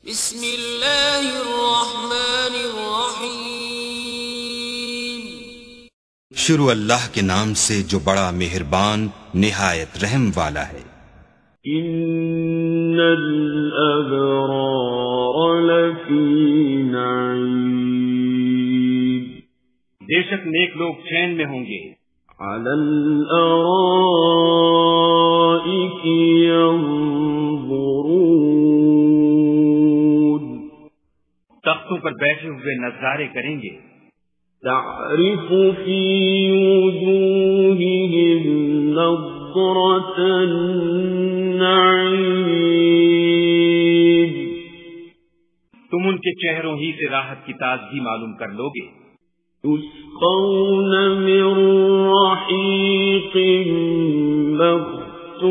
بسم اللہ الرحمن الرحیم۔ شروع اللہ کے نام سے جو بڑا مہربان نہایت رحم والا ہے۔ ان الابرار لفی نعیم، بے شک نیک لوگ چین میں ہوں گے۔ علی الارائک ینظرون، تختوں پر بیٹھے ہوئے نظارے کریں گے۔ تعرف فی وجوہہم نظرۃ النعیم، تم ان کے چہروں ہی سے راحت کی تازگی معلوم کر لو گے۔ یسقون من رحیق مختوم،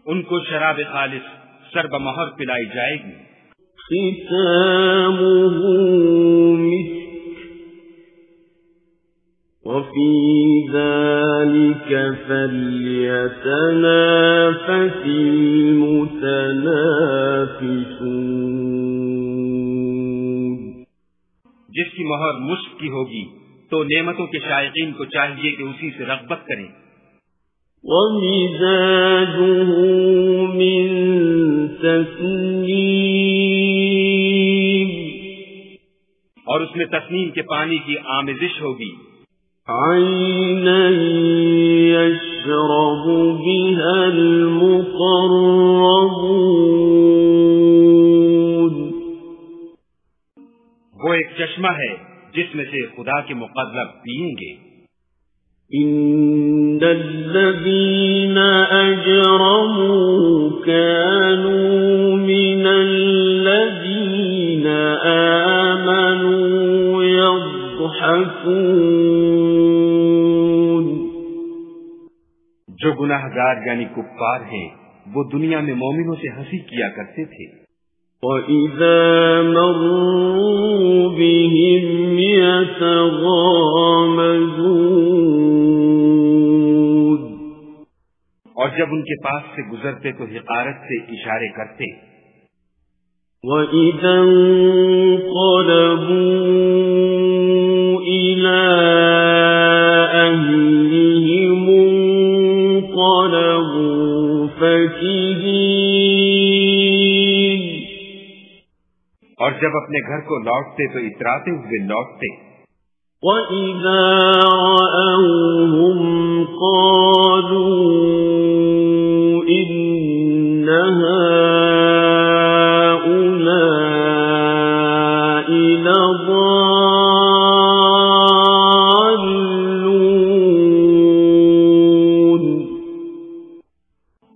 ان کو شراب خالص سر بمہر پلائی جائے گی۔ ختامہ مسک، وفی ذلک فلیتنافس المتنافسون، جس کی مہر مشک کی ہوگی تو نعمتوں کے شائقین کو چاہیے کہ اسی سے رغبت کریں۔ ومزاجہ من تسنیم، اور اس میں تسنیم کے پانی کی آمیزش ہوگی۔ عینا یشرب بها المقربون، وہ ایک چشمہ ہے جس میں سے خدا کے مقرب پئیں گے۔ ان الذین اجرموا كانوا من الذین آمنوا یضحکون، جو گناہگار یعنی کفار ہیں وہ دنیا میں مومنوں سے ہنسی کیا کرتے تھے۔ وَإِذَا مَرُّوا بِهِمْ يَتَغَامَزُونَ، اور جب ان کے پاس سے گزرتے تو حقارت سے اشارے کرتے۔ وَإِذَا انقلبوا إِلَىٰ أَهْلِهِمُ انقلبوا فَكِهِينَ، اور جب اپنے گھر کو لوٹتے تو اتراتے ہوئے لوٹتے۔ وَإِذَا رَأَوْهُمْ قَالُوا إِنَّ هَٰؤُلَاءِ لَضَالُّونَ،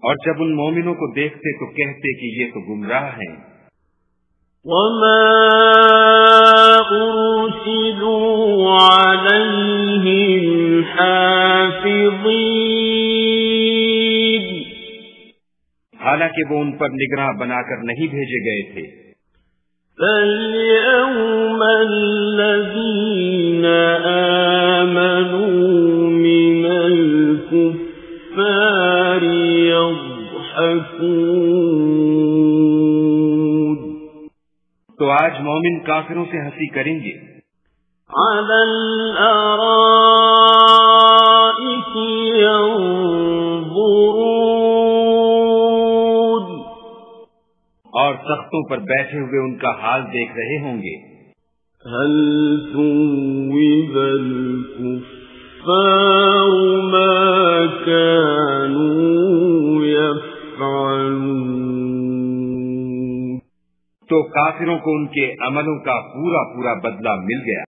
اور جب ان مومنوں کو دیکھتے تو کہتے کہ یہ تو گمراہ ہیں۔ وَمَا أُرْسِلُوا عَلَيْهِمْ حَافِظِينَ، حالانکہ وہ ان پر نگراں بنا کر نہیں بھیجے گئے تھے۔ فَالْيَوْمَ الَّذِينَ آمَنُوا مِنَ الْكُفَّارِ يَضْحَكُونَ، تو آج مومن کافروں سے ہنسی کریں گے۔ عَلَى الْأَرَائِكِ يَنظُرُونَ، اور تختوں پر بیٹھے ہوئے ان کا حال دیکھ رہے ہوں گے۔ هل ثوب الكفار ما كانوا يفعلون، تو کافروں کو ان کے عملوں کا پورا پورا بدلہ مل گیا۔